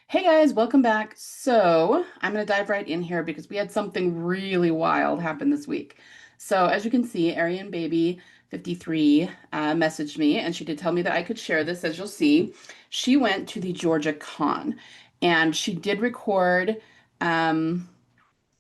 Hey guys, welcome back. So, I'm going to dive right in here because we had something really wild happen this week. So, as you can see, Arian Baby 53 messaged me and she did tell me that I could share this. As you'll see, she went to the Georgia Con and she did record um,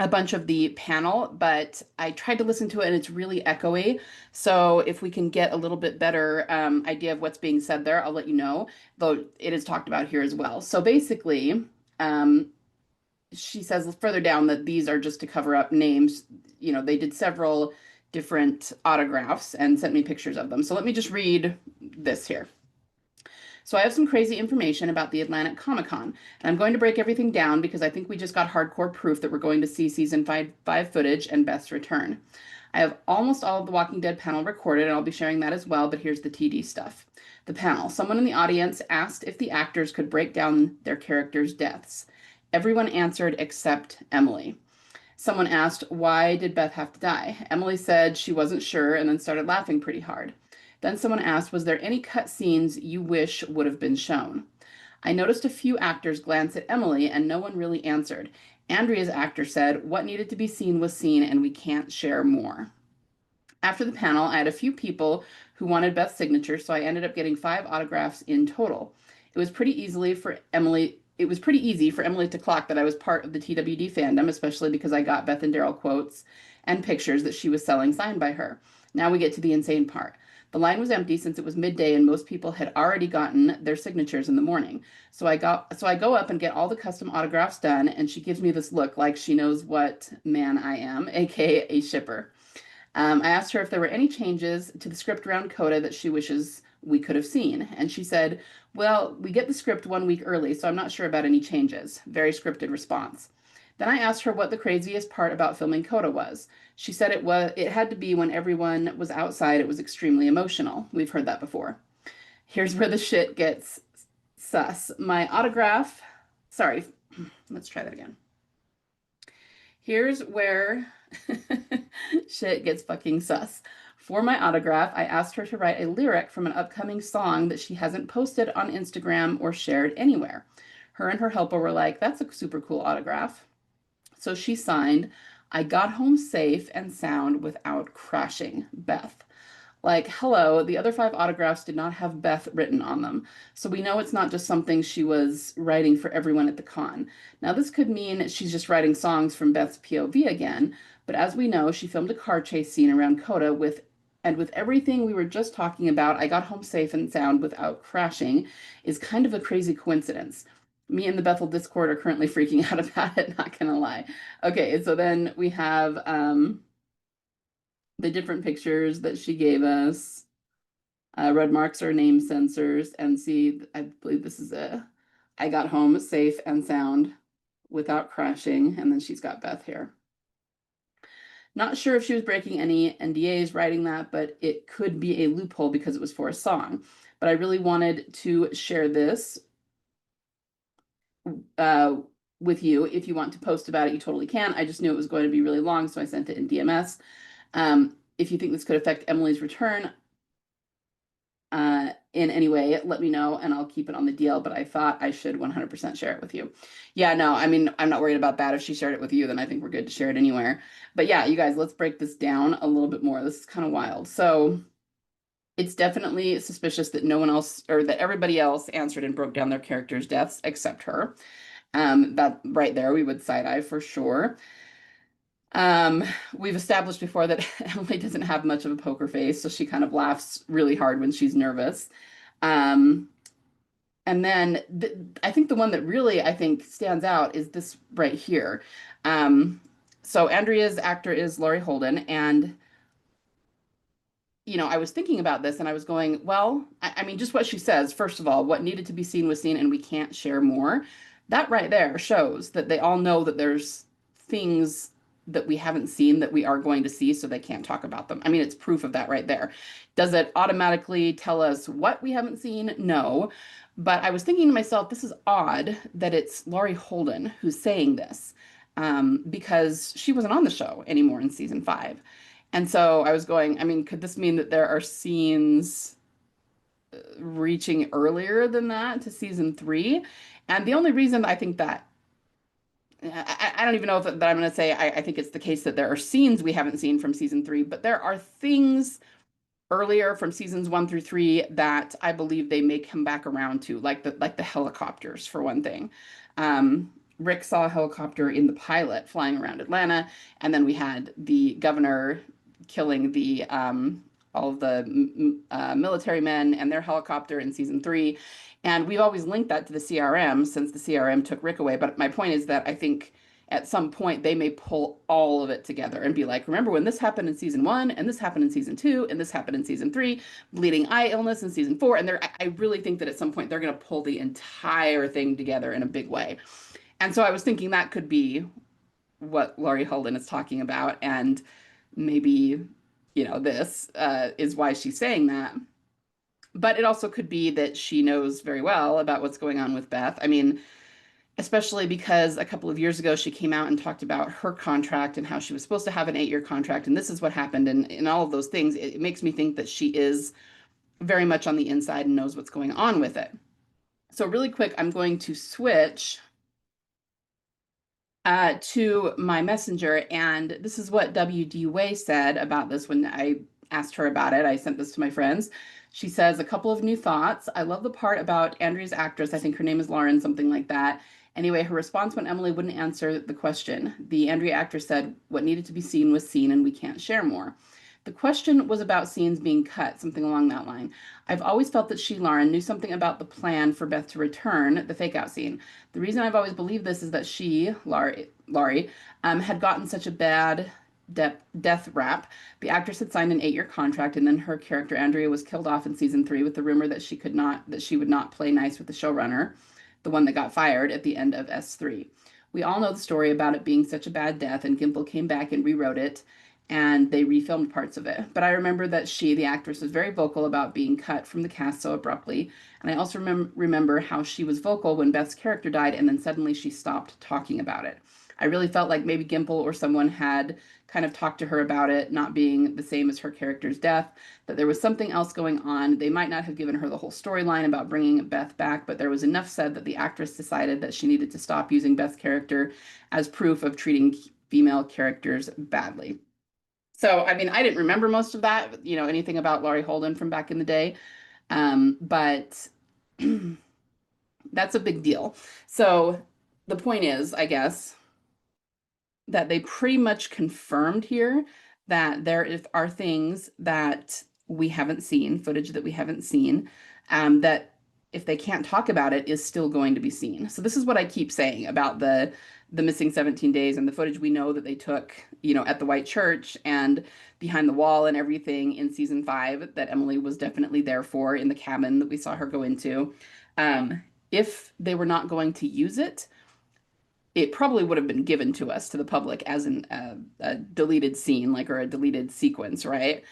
a bunch of the panel, but I tried to listen to it and it's really echoey. So if we can get a little bit better idea of what's being said there, I'll let you know, though it is talked about here as well. So basically, um, she says further down that these are just to cover up names. You know, they did several different autographs and sent me pictures of them. So let me just read this here. So I have some crazy information about the Atlantic Comic Con, and I'm going to break everything down because I think we just got hardcore proof that we're going to see season 5 footage and Beth's return. I have almost all of the Walking Dead panel recorded, and I'll be sharing that as well, but here's the TD stuff. The panel. Someone in the audience asked if the actors could break down their characters' deaths. Everyone answered except Emily. Someone asked, why did Beth have to die? Emily said she wasn't sure and then started laughing pretty hard. Then someone asked, was there any cut scenes you wish would have been shown? I noticed a few actors glance at Emily and no one really answered. Andrea's actor said, what needed to be seen was seen and we can't share more. After the panel, I had a few people who wanted Beth's signature, so I ended up getting 5 autographs in total. It was pretty easy for Emily to clock that I was part of the TWD fandom, especially because I got Beth and Daryl quotes and pictures that she was selling signed by her. Now we get to the insane part. The line was empty since it was midday and most people had already gotten their signatures in the morning. So I go up and get all the custom autographs done, and she gives me this look like she knows what man I am, aka a shipper. I asked her if there were any changes to the script around Coda that she wishes we could have seen. And she said, well, we get the script 1 week early, so I'm not sure about any changes. Very scripted response. Then I asked her what the craziest part about filming Coda was. She said it had to be when everyone was outside, it was extremely emotional. We've heard that before. Here's where the shit gets sus. My autograph, sorry, let's try that again. Here's where shit gets fucking sus. For my autograph, I asked her to write a lyric from an upcoming song that she hasn't posted on Instagram or shared anywhere. Her and her helper were like, that's a super cool autograph. So she signed, I got home safe and sound without crashing, Beth. Like, hello, the other 5 autographs did not have Beth written on them. So we know it's not just something she was writing for everyone at the con. Now, this could mean she's just writing songs from Beth's POV again, but as we know, she filmed a car chase scene around Coda with everything we were just talking about, I got home safe and sound without crashing, is kind of a crazy coincidence. Me and the Bethel Discord are currently freaking out about it, not gonna lie. Okay, so then we have the different pictures that she gave us. Red marks are name sensors. And see, I believe this is I got home safe and sound without crashing. And then she's got Beth here. Not sure if she was breaking any NDAs writing that, but it could be a loophole because it was for a song. But I really wanted to share this uh, with you. If you want to post about it, you totally can. I just knew it was going to be really long, so I sent it in DMS. If you think this could affect Emily's return in any way, let me know and I'll keep it on the DL, but I thought I should 100% share it with you. Yeah, no, I mean, I'm not worried about that. If she shared it with you, then I think we're good to share it anywhere. But yeah, you guys, let's break this down a little bit more. This is kind of wild. So it's definitely suspicious that no one else or that everybody else answered and broke down their characters' deaths except her. That right there, we would side eye for sure. Um, we've established before that Emily doesn't have much of a poker face, so she kind of laughs really hard when she's nervous. Um, and then I think the one that really I think stands out is this right here. So Andrea's actor is Laurie Holden, and I was thinking about this and I was going, well, I mean, just what she says, first of all, what needed to be seen was seen, and we can't share more. That right there shows that they all know that there's things that we haven't seen that we are going to see, so they can't talk about them. I mean, it's proof of that right there. Does it automatically tell us what we haven't seen? No. But I was thinking to myself, this is odd that it's Laurie Holden who's saying this, because she wasn't on the show anymore in season 5. And so I was going, I mean, could this mean that there are scenes reaching earlier than that to season 3? And the only reason I think that I don't even know if that I'm going to say I think it's the case that there are scenes we haven't seen from season three, but there are things earlier from seasons one through three that I believe they may come back around to, like the helicopters for one thing. Rick saw a helicopter in the pilot flying around Atlanta, and then we had the governor killing the all of the military men and their helicopter in season three. And we've always linked that to the CRM since the CRM took Rick away. But my point is that I think at some point they may pull all of it together and be like, remember when this happened in season one, and this happened in season two, and this happened in season three, bleeding eye illness in season four. And I really think that at some point they're going to pull the entire thing together in a big way. And so I was thinking that could be what Laurie Holden is talking about. And maybe, this is why she's saying that. But it also could be that she knows very well about what's going on with Beth. I mean, especially because a couple of years ago she came out and talked about her contract and how she was supposed to have an 8-year contract, and this is what happened, and all of those things. It makes me think that she is very much on the inside and knows what's going on with it. So really quick, I'm going to switch to my messenger, and this is what WD Way said about this when I asked her about it. I sent this to my friends. She says, a couple of new thoughts. I love the part about Andrea's actress. I think her name is Lauren, something like that. Anyway, her response when Emily wouldn't answer the question. The Andrea actress said, what needed to be seen was seen, and we can't share more. The question was about scenes being cut, something along that line. I've always felt that she, Lauren, knew something about the plan for Beth to return, the fake out scene. The reason I've always believed this is that she, Laurie, had gotten such a bad death rap. The actress had signed an 8-year contract, and then her character Andrea was killed off in season three with the rumor that she would not play nice with the showrunner, the one that got fired at the end of S3. We all know the story about it being such a bad death, and Gimple came back and rewrote it, and they refilmed parts of it. But I remember that she, the actress, was very vocal about being cut from the cast so abruptly. And I also remember how she was vocal when Beth's character died, and then suddenly she stopped talking about it. I really felt like maybe Gimple or someone had kind of talked to her about it not being the same as her character's death, that there was something else going on. They might not have given her the whole storyline about bringing Beth back, but there was enough said that the actress decided that she needed to stop using Beth's character as proof of treating female characters badly. So, I mean, I didn't remember most of that, anything about Laurie Holden from back in the day. But that's a big deal. So the point is, I guess, that they pretty much confirmed here that there are things that we haven't seen, footage that we haven't seen, that if they can't talk about it, is still going to be seen. So this is what I keep saying about the missing 17 days and the footage we know that they took, at the White Church and behind the wall and everything in season 5 that Emily was definitely there for in the cabin that we saw her go into. If they were not going to use it, it probably would have been given to us, to the public, as a deleted scene, like, or a deleted sequence, right?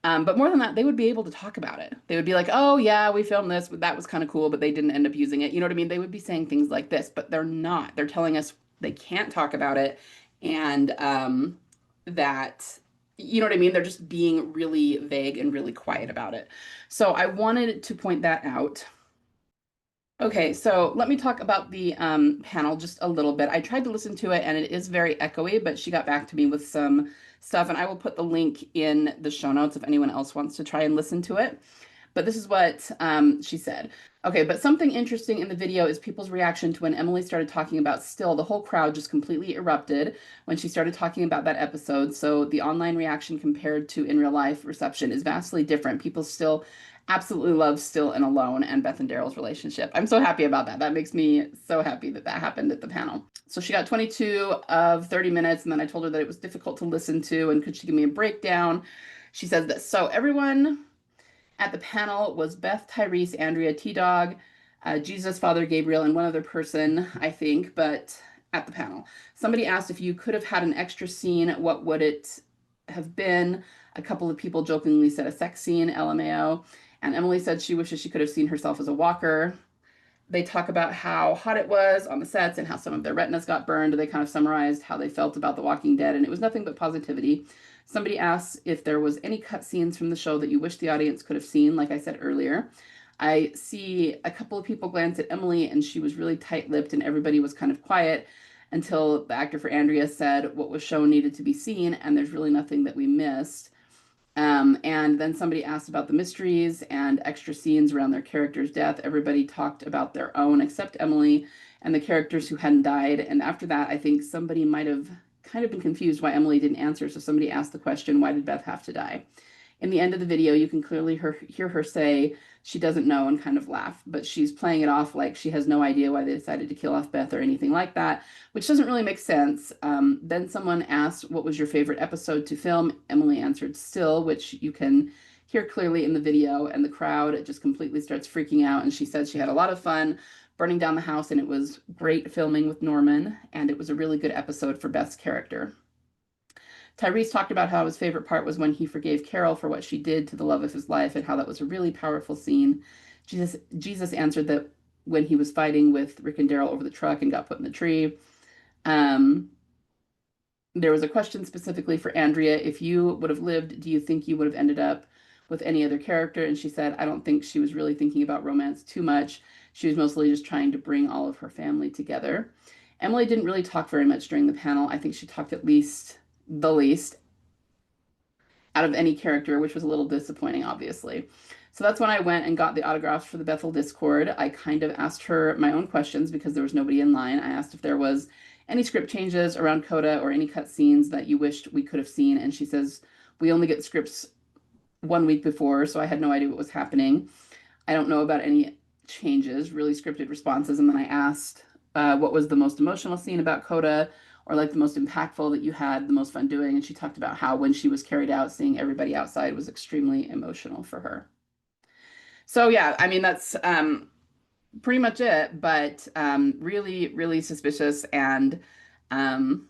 But more than that, they would be able to talk about it. They would be like, oh, yeah, we filmed this, but that was kind of cool, but they didn't end up using it. You know what I mean? They would be saying things like this, but they're not. They're telling us they can't talk about it, and that, you know what I mean? They're just being really vague and really quiet about it. So I wanted to point that out. Okay, so let me talk about the panel just a little bit. I tried to listen to it and it is very echoey, but she got back to me with some stuff, and I will put the link in the show notes if anyone else wants to try and listen to it. But this is what she said. Okay, but something interesting in the video is people's reaction to when Emily started talking about Still. The whole crowd just completely erupted when she started talking about that episode. So the online reaction compared to in real life reception is vastly different. People still absolutely love Still and Alone and Beth and Daryl's relationship. I'm so happy about that. That makes me so happy that that happened at the panel. So she got 22 of 30 minutes, and then I told her that it was difficult to listen to, and could she give me a breakdown? She says this. So everyone at the panel was Beth, Tyrese, Andrea, T-Dog, Jesus, Father Gabriel, and one other person, I think, but at the panel. Somebody asked if you could have had an extra scene, what would it have been? A couple of people jokingly said a sex scene, LMAO. And Emily said she wishes she could have seen herself as a walker. They talk about how hot it was on the sets and how some of their retinas got burned. They kind of summarized how they felt about The Walking Dead, and it was nothing but positivity. Somebody asked if there was any cut scenes from the show that you wish the audience could have seen, like I said earlier. I see a couple of people glance at Emily, and she was really tight-lipped, and everybody was kind of quiet until the actor for Andrea said what was shown needed to be seen, and there's really nothing that we missed. And then somebody asked about the mysteries and extra scenes around their character's death. Everybody talked about their own, except Emily and the characters who hadn't died. And after that, I think somebody might have kind of been confused why Emily didn't answer. So somebody asked the question, why did Beth have to die? In the end of the video, you can clearly hear her say she doesn't know and kind of laugh, but she's playing it off like she has no idea why they decided to kill off Beth or anything like that, which doesn't really make sense. Then someone asked, what was your favorite episode to film? Emily answered, Still, which you can hear clearly in the video, and the crowd just completely starts freaking out. And she said she had a lot of fun burning down the house, and it was great filming with Norman, and it was a really good episode for Beth's character. Tyrese talked about how his favorite part was when he forgave Carol for what she did to the love of his life and how that was a really powerful scene. Jesus answered that when he was fighting with Rick and Daryl over the truck and got put in the tree. Um, there was a question specifically for Andrea. If you would have lived, do you think you would have ended up with any other character? And she said, I don't think she was really thinking about romance too much. She was mostly just trying to bring all of her family together. Emily didn't really talk very much during the panel. I think she talked at least the least out of any character, which was a little disappointing, obviously. So that's when I went and got the autographs for the Bethel Discord. I kind of asked her my own questions because there was nobody in line. I asked if there was any script changes around Coda or any cut scenes that you wished we could have seen. And she says, we only get scripts 1 week before, so I had no idea what was happening. I don't know about any changes, really scripted responses. And then I asked what was the most emotional scene about Coda, or like the most impactful that you had the most fun doing. And she talked about how when she was carried out, seeing everybody outside was extremely emotional for her. So yeah, I mean, that's pretty much it, but really, really suspicious. And um,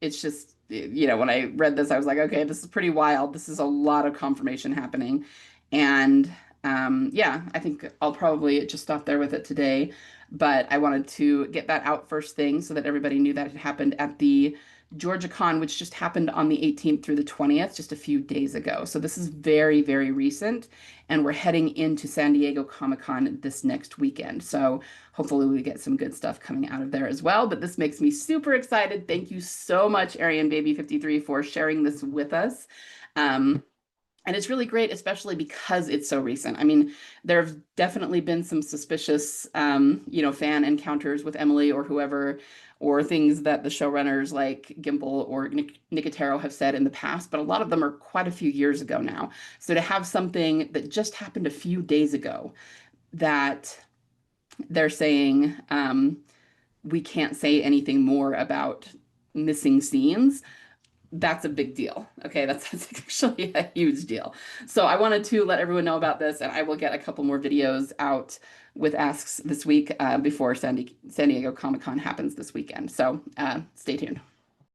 it's just, when I read this, I was like, okay, this is pretty wild. This is a lot of confirmation happening. And yeah, I think I'll probably just stop there with it today. But I wanted to get that out first thing so that everybody knew that it happened at the Georgia Con, which just happened on the 18th through the 20th, just a few days ago. So this is very, very recent. And we're heading into San Diego Comic-Con this next weekend. So hopefully we get some good stuff coming out of there as well. But this makes me super excited. Thank you so much, Arian Baby 53, for sharing this with us. And it's really great, especially because it's so recent. I mean, there have definitely been some suspicious, fan encounters with Emily or whoever, or things that the showrunners like Gimple or Nicotero have said in the past, but a lot of them are quite a few years ago now. So to have something that just happened a few days ago that they're saying we can't say anything more about missing scenes, that's a big deal. Okay, that's actually a huge deal. So I wanted to let everyone know about this, and I will get a couple more videos out with asks this week before San Diego Comic-Con happens this weekend. So stay tuned.